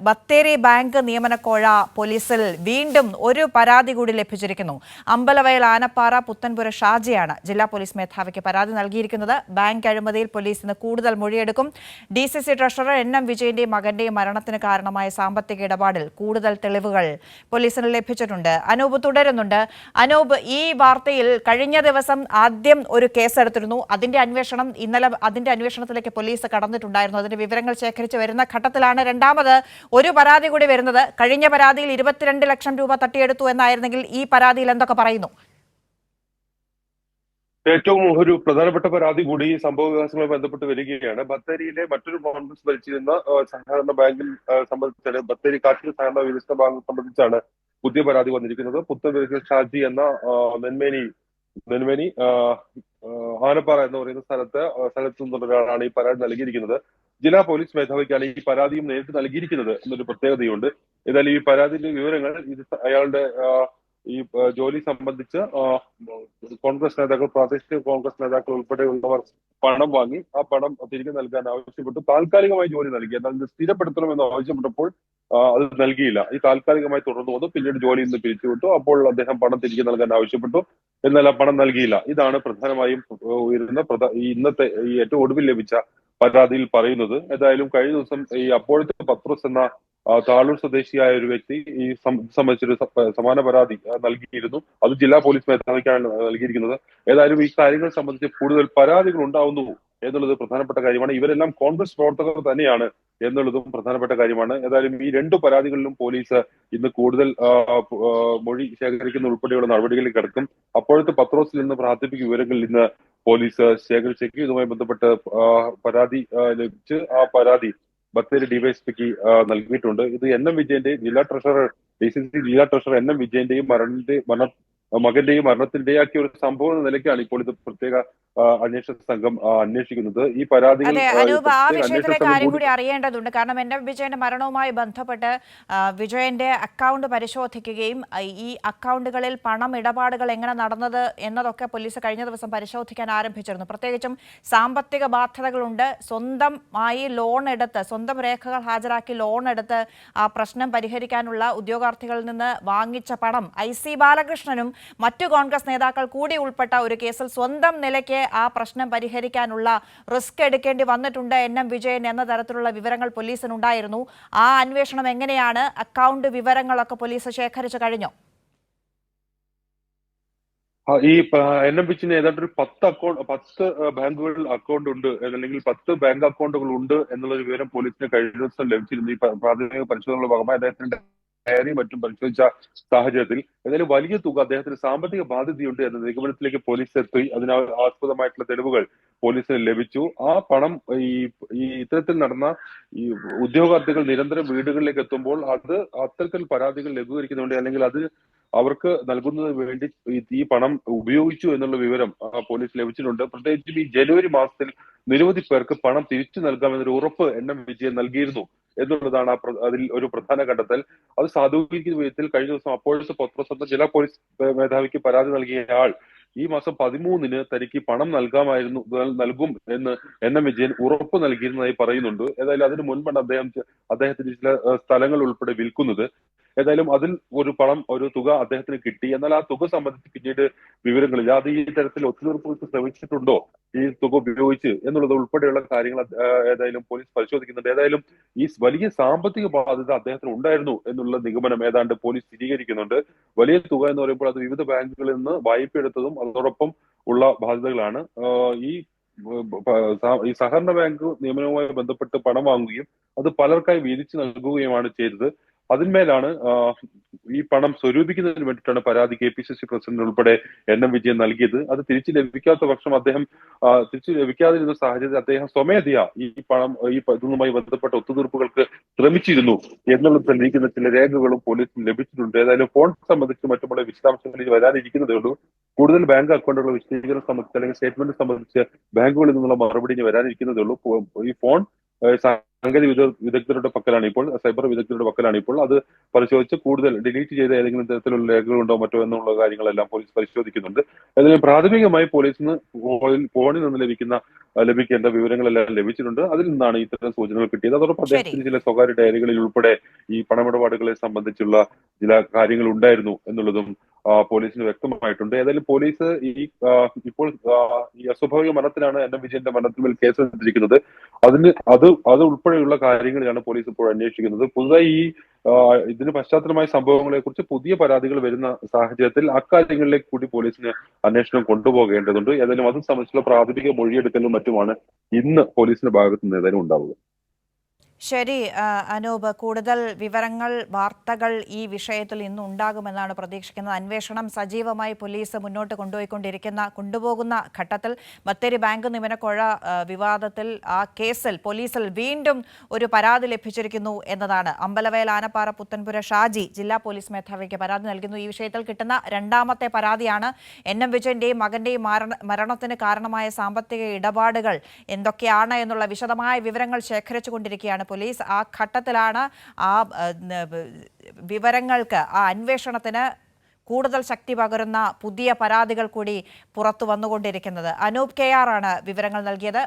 Bathery bank നിയമനക്കോഴ പോലീസിൽ വീണ്ടും ഒരു പരാതി കൂടി ലഭിച്ചിരിക്കുന്നു. അമ്പലവയൽ ആനപ്പാറ പുത്തൻപുര ഷാജിയാണ് ജില്ലാ പോലീസ് മേധാവിക്ക് പരാതി നൽകിയിരിക്കുന്നത്. ബാങ്ക് അഴിമതിയിൽ പോലീസ് ഇന്ന് കൂടുതൽ മൊഴിയെടുക്കും. DCC ട്രഷറർ NM വിജയന്റെയും മകന്റെയും മരണത്തിന് കാരണമായ സാമ്പത്തിക ഇടപാടിൽ കൂടുതൽ തെളിവുകൾ പോലീസിന് ലഭിച്ചിട്ടുണ്ട്. അനൂപ് തുടരുന്നുണ്ട്. അനൂപ്, ഈ വാർത്തയിൽ കഴിഞ്ഞ ദിവസം ആദ്യം ഒരു കേസെടുത്തിരുന്നു. അതിന്റെ അന്വേഷണത്തിലേക്ക് പോലീസ് കടന്നിട്ടുണ്ടായിരുന്നു. അതിന്റെ വിവരങ്ങൾ ശേഖരിച്ച് വരുന്ന ഘട്ടത്തിലാണ് രണ്ടാമത് ഒരു പരാതി കൂടി വരുന്നത്. കഴിഞ്ഞ പരാതിയിൽ 22 ലക്ഷം രൂപ തട്ടിയെടുത്തു എന്നായിരുന്നെങ്കിൽ ഈ പരാതിയിൽ എന്തൊക്കെ പറയുന്നു? ഏറ്റവും ഒരു പ്രധാനപ്പെട്ട പരാതി കൂടി സംഭവവികാസങ്ങളുമായി ബന്ധപ്പെട്ട് വരികയാണ്. ബത്തേരിയിലെ മറ്റൊരു കോൺഗ്രസ് ഭരിച്ചിരുന്ന സഹകരണ ബാങ്കിൽ സംബന്ധിച്ചാണ്, ബത്തേരി കാർഷിക സഹകരണ വികസന ബാങ്ക് സംബന്ധിച്ചാണ് പുതിയ പരാതി വന്നിരിക്കുന്നത്. പുത്തൻ ഷാജി എന്ന നെന്മേനി ആനപ്പാറ എന്ന് പറയുന്ന സ്ഥലത്തു നിന്നുള്ള ഒരാളാണ് ഈ പരാതി നൽകിയിരിക്കുന്നത്. ജില്ലാ പോലീസ് മേധാവിക്കാണ് ഈ പരാതിയും നേരിട്ട് നൽകിയിരിക്കുന്നത് എന്നൊരു പ്രത്യേകതയുണ്ട്. ഏതായാലും ഈ പരാതിയുടെ വിവരങ്ങൾ അയാളുടെ ഈ ജോലി സംബന്ധിച്ച് കോൺഗ്രസ് നേതാക്കൾ, പ്രാദേശിക കോൺഗ്രസ് നേതാക്കൾ ഉൾപ്പെടെയുള്ളവർ പണം വാങ്ങി ആ പണം തിരികെ നൽകാൻ ആവശ്യപ്പെട്ടു. താൽക്കാലികമായി ജോലി നൽകി, എന്നാൽ ഇത് സ്ഥിരപ്പെടുത്തണമെന്ന് ആവശ്യപ്പെട്ടപ്പോൾ അത് നൽകിയില്ല. ഈ താൽക്കാലികമായി തുടർന്നു വന്നു. പിന്നീട് ജോലിയിൽ നിന്ന് പിരിച്ചുവിട്ടു. അപ്പോൾ അദ്ദേഹം പണം തിരികെ നൽകാൻ ആവശ്യപ്പെട്ടു, എന്നാൽ ആ പണം നൽകിയില്ല. ഇതാണ് പ്രധാനമായും ഉയരുന്ന ഇന്നത്തെ ഈ ഏറ്റവും ഒടുവിൽ ലഭിച്ച പരാതിയിൽ പറയുന്നത്. ഏതായാലും കഴിഞ്ഞ ദിവസം ഈ അപ്പോഴത്തെ പത്രോസ് എന്ന താളൂർ സ്വദേശിയായ ഒരു വ്യക്തി ഈ സംബന്ധിച്ചൊരു സമാന പരാതി നൽകിയിരുന്നു. അത് ജില്ലാ പോലീസ് മേധാവിക്കാണ് നൽകിയിരിക്കുന്നത്. ഏതായാലും ഈ കാര്യങ്ങൾ സംബന്ധിച്ച് കൂടുതൽ പരാതികൾ ഉണ്ടാവുന്നു എന്നുള്ളത് പ്രധാനപ്പെട്ട കാര്യമാണ്. ഇവരെല്ലാം കോൺഗ്രസ് പ്രവർത്തകർ തന്നെയാണ് എന്നുള്ളതും പ്രധാനപ്പെട്ട കാര്യമാണ്. ഏതായാലും ഈ രണ്ടു പരാതികളിലും പോലീസ് ഇന്ന് കൂടുതൽ മൊഴി ശേഖരിക്കുന്ന ഉൾപ്പെടെയുള്ള നടപടികളിൽ കിടക്കും. അപ്പോഴത്തെ പത്രോസിൽ നിന്ന് പ്രാഥമിക വിവരങ്ങളിൽ ഇന്ന് പോലീസ് ശേഖരിച്ചേക്കും. ഇതുമായി ബന്ധപ്പെട്ട് പരാതി ലഭിച്ച് ആ പരാതി ബത്തേരി ഡിവൈഎസ്പിക്ക് നൽകിയിട്ടുണ്ട്. ഇത് NM വിജയന്റെയും DCC ജില്ലാ ട്രഷറർ NM വിജയന്റെയും മകന്റെയും മരണത്തിനിടയാക്കിയ ഒരു സംഭവം എന്ന നിലയ്ക്കാണ് ഇപ്പോൾ ഇത് പ്രത്യേക അന്വേഷണ സംഘം അന്വേഷിക്കുന്നത്. ഈ പരാതികൾ കാര്യം കൂടി അറിയേണ്ടതുണ്ട്. കാരണം NM വിജയന്റെ മരണവുമായി ബന്ധപ്പെട്ട് വിജയന്റെ അക്കൗണ്ട് പരിശോധിക്കുകയും ഈ അക്കൗണ്ടുകളിൽ പണം ഇടപാടുകൾ എങ്ങനെ നടന്നത് എന്നതൊക്കെ പോലീസ് കഴിഞ്ഞ ദിവസം പരിശോധിക്കാൻ ആരംഭിച്ചിരുന്നു. പ്രത്യേകിച്ചും സാമ്പത്തിക ബാധ്യതകളുണ്ട്. സ്വന്തമായി ലോൺ എടുത്ത്, സ്വന്തം രേഖകൾ ഹാജരാക്കി ലോൺ എടുത്ത് ആ പ്രശ്നം പരിഹരിക്കാനുള്ള ഉദ്യോഗാർത്ഥികളിൽ നിന്ന് വാങ്ങിച്ച പണം IC ബാലകൃഷ്ണനും മറ്റു കോൺഗ്രസ് നേതാക്കൾ കൂടി ഉൾപ്പെട്ട ഒരു കേസിൽ സ്വന്തം നിലയ്ക്ക് ആ പ്രശ്നം പരിഹരിക്കാനുള്ള റിസ്ക് എടുക്കേണ്ടി വന്നിട്ടുണ്ട് NM വിജയൻ എന്ന തരത്തിലുള്ള വിവരങ്ങൾ പോലീസിനുണ്ടായിരുന്നു. ആ അന്വേഷണം എങ്ങനെയാണ്? അക്കൗണ്ട് വിവരങ്ങളൊക്കെ പോലീസ് ശേഖരിച്ചു കഴിഞ്ഞോ? ഈ NM വിജയന് ഏതാണ്ട് ഒരു 10 ബാങ്കുകളിൽ അക്കൗണ്ട് ഉണ്ട്, അല്ലെങ്കിൽ 10 ബാങ്ക് അക്കൗണ്ടുകൾ ഉണ്ട് എന്നുള്ളൊരു വിവരം പോലീസിന് കഴിഞ്ഞ ദിവസം ലഭിച്ചിരുന്നു. ഈ പ്രാഥമിക പരിശോധനകളുടെ ഭാഗമായി അദ്ദേഹത്തിന്റെ ഡയറി മറ്റും പരിശോധിച്ച സാഹചര്യത്തിൽ ഏതായാലും വലിയ തുക അദ്ദേഹത്തിന് സാമ്പത്തിക ബാധ്യതയുണ്ട് എന്ന നിഗമനത്തിലേക്ക് പോലീസ് എത്തി. അതിന് ആസ്പദമായിട്ടുള്ള തെളിവുകൾ പോലീസിന് ലഭിച്ചു. ആ പണം ഈ ഇത്തരത്തിൽ നടന്ന ഈ ഉദ്യോഗാർത്ഥികൾ നിരന്തരം വീടുകളിലേക്ക് എത്തുമ്പോൾ അത് അത്തരത്തിൽ പരാതികൾ ലഘൂകരിക്കുന്നുണ്ട്, അല്ലെങ്കിൽ അത് അവർക്ക് നൽകുന്നതിന് വേണ്ടി ഈ പണം ഉപയോഗിച്ചു എന്നുള്ള വിവരം പോലീസ് ലഭിച്ചിട്ടുണ്ട്. പ്രത്യേകിച്ചും ഈ ജനുവരി മാസത്തിൽ നിരവധി പേർക്ക് പണം തിരിച്ചു നൽകാമെന്നൊരു ഉറപ്പ് NM വിജയൻ നൽകിയിരുന്നു എന്നുള്ളതാണ് അതിൽ ഒരു പ്രധാന കണ്ടെത്തൽ. അത് സാധൂകരിക്കുന്ന വിധത്തിൽ കഴിഞ്ഞ ദിവസം അപ്പോഴത്തെ പത്രോസ് എന്ന ജില്ലാ പോലീസ് മേധാവിക്ക് പരാതി നൽകിയ ആൾ ഈ മാസം 13-ന് തനിക്ക് പണം നൽകും എന്ന് NM വിജയൻ ഉറപ്പ് നൽകിയിരുന്നതായി പറയുന്നുണ്ട്. ഏതായാലും അതിന് മുൻപാണ് അദ്ദേഹത്തിന് ചില സ്ഥലങ്ങൾ ഉൾപ്പെടെ വിൽക്കുന്നത്. ഏതായാലും അതിൽ ഒരു തുക അദ്ദേഹത്തിന് കിട്ടി. എന്നാൽ ആ തുക സംബന്ധിച്ച് പിന്നീട് വിവരങ്ങളില്ല. അത് ഈ തരത്തിൽ ഒത്തുതീർപ്പുകൾക്ക് ശ്രമിച്ചിട്ടുണ്ടോ ഈ തുക ഉപയോഗിച്ച് എന്നുള്ളത് ഉൾപ്പെടെയുള്ള കാര്യങ്ങൾ ഏതായാലും പോലീസ് പരിശോധിക്കുന്നുണ്ട്. ഏതായാലും ഈ വലിയ സാമ്പത്തിക ബാധ്യത അദ്ദേഹത്തിന് ഉണ്ടായിരുന്നു എന്നുള്ള നിഗമനം ഏതാണ്ട് പോലീസ് സ്ഥിരീകരിക്കുന്നുണ്ട്. വലിയ തുക എന്ന് പറയുമ്പോൾ അത് വിവിധ ബാങ്കുകളിൽ നിന്ന് വായ്പ എടുത്തതും അതോടൊപ്പം ഉള്ള ബാധ്യതകളാണ്. ഈ സഹകരണ ബാങ്ക് നിയമനവുമായി ബന്ധപ്പെട്ട് പണം വാങ്ങുകയും അത് പലർക്കായി വീതിച്ചു നൽകുകയുമാണ് ചെയ്തത്. അതിന്മേലാണ് ഈ പണം സ്വരൂപിക്കുന്നതിന് വേണ്ടിയിട്ടാണ് പരാതി KPCC പ്രസിഡന്റ് ഉൾപ്പെടെ NM വിജയൻ നൽകിയത്. അത് തിരിച്ചു ലഭിക്കാത്ത പക്ഷം തിരിച്ചു ലഭിക്കാതിരുന്ന സാഹചര്യത്തിൽ അദ്ദേഹം സ്വമേധയാ ഈ പണം ഇതുമായി ബന്ധപ്പെട്ട ഒത്തുതീർപ്പുകൾക്ക് ശ്രമിച്ചിരുന്നു എന്നുള്ളത് തെളിയിക്കുന്ന ചില രേഖകളും പോലീസിന് ലഭിച്ചിട്ടുണ്ട്. ഏതായാലും ഫോൺ സംബന്ധിച്ച് മറ്റുമുള്ള വിശദാംശങ്ങളിൽ വരാനിരിക്കുന്നതേ ഉള്ളൂ. കൂടുതൽ ബാങ്ക് അക്കൗണ്ടുകളുടെ വിശദീകരണം സംബന്ധിച്ച് അല്ലെങ്കിൽ സ്റ്റേറ്റ്മെന്റ് സംബന്ധിച്ച് ബാങ്കുകളിൽ നിന്നുള്ള മറുപടി വരാനിരിക്കുന്നതേ ഉള്ളൂ. ഈ ഫോൺ സാങ്കേതിക വിദഗ്ധരുടെ പക്കലാണ് ഇപ്പോൾ, സൈബർ വിദഗ്ധരുടെ പക്കലാണ് ഇപ്പോൾ. അത് പരിശോധിച്ച് കൂടുതൽ ഡിലീറ്റ് ചെയ്ത ഏതെങ്കിലും തരത്തിലുള്ള രേഖകളുണ്ടോ മറ്റോ എന്നുള്ള കാര്യങ്ങളെല്ലാം പോലീസ് പരിശോധിക്കുന്നുണ്ട്. അതിന് പ്രാഥമികമായി പോലീസിന് ഫോണിൽ നിന്ന് ലഭിക്കേണ്ട വിവരങ്ങളെല്ലാം ലഭിച്ചിട്ടുണ്ട്. അതിൽ നിന്നാണ് ഇത്തരം സൂചനകൾ കിട്ടിയത്. അതോടൊപ്പം ശരി. അദ്ദേഹത്തിന് ചില സ്വകാര്യ ഡയറികളിൽ ഉൾപ്പെടെ ഈ പണമിടപാടുകളെ സംബന്ധിച്ചുള്ള ചില കാര്യങ്ങൾ ഉണ്ടായിരുന്നു എന്നുള്ളതും പോലീസിന് വ്യക്തമായിട്ടുണ്ട്. ഏതായാലും പോലീസ് ഇപ്പോൾ ഈ അസ്വാഭാവിക മരണത്തിനാണ് എൻ എം വിജയന്റെ മരണത്തിന്മേൽ കേസെടുത്തിരിക്കുന്നത്. അത് ഉൾപ്പെടെയുള്ള കാര്യങ്ങളിലാണ് പോലീസ് ഇപ്പോൾ അന്വേഷിക്കുന്നത്. പുതുതായി ഇതിന് പശ്ചാത്തലമായ സംഭവങ്ങളെ കുറിച്ച് പുതിയ പരാതികൾ വരുന്ന സാഹചര്യത്തിൽ അക്കാര്യങ്ങളിലേക്ക് കൂടി പോലീസിന് അന്വേഷണം കൊണ്ടുപോകേണ്ടതുണ്ട്. ഏതായാലും അത് സംബന്ധിച്ചുള്ള പ്രാഥമിക മൊഴിയെടുക്കലും മറ്റുമാണ് ഇന്ന് പോലീസിന്റെ ഭാഗത്ത് നിന്ന് ഏതായാലും ഉണ്ടാവുക. ശരി, അനൂപ്, കൂടുതൽ വിവരങ്ങൾ, വാർത്തകൾ ഈ വിഷയത്തിൽ ഇന്ന് ഉണ്ടാകുമെന്നാണ് പ്രതീക്ഷിക്കുന്നത്. അന്വേഷണം സജീവമായി പോലീസ് മുന്നോട്ട് കൊണ്ടുപോകുന്ന ഘട്ടത്തിൽ ബത്തേരി ബാങ്ക് നിയമനക്കൊഴ വിവാദത്തിൽ ആ കേസിൽ പോലീസിൽ വീണ്ടും ഒരു പരാതി ലഭിച്ചിരിക്കുന്നു എന്നതാണ്. അമ്പലവയൽ ആനപ്പാറ പുത്തൻപുര ഷാജി ജില്ലാ പോലീസ് മേധാവിക്ക് പരാതി നൽകുന്നു. ഈ വിഷയത്തിൽ കിട്ടുന്ന രണ്ടാമത്തെ പരാതിയാണ്. എൻ എം വിജയന്റെയും മകന്റെയും മരണത്തിന് കാരണമായ സാമ്പത്തിക ഇടപാടുകൾ എന്തൊക്കെയാണ് എന്നുള്ള വിശദമായ വിവരങ്ങൾ ശേഖരിച്ചുകൊണ്ടിരിക്കുകയാണ് പോലീസ്. ആ ഘട്ടത്തിലാണ് ആ വിവരങ്ങൾക്ക്, ആ അന്വേഷണത്തിന് കൂടുതൽ ശക്തി പകരുന്ന പുതിയ പരാതികൾ കൂടി പുറത്തു വന്നുകൊണ്ടിരിക്കുന്നത്. അനൂപ് KR ആണ് വിവരങ്ങൾ നൽകിയത്.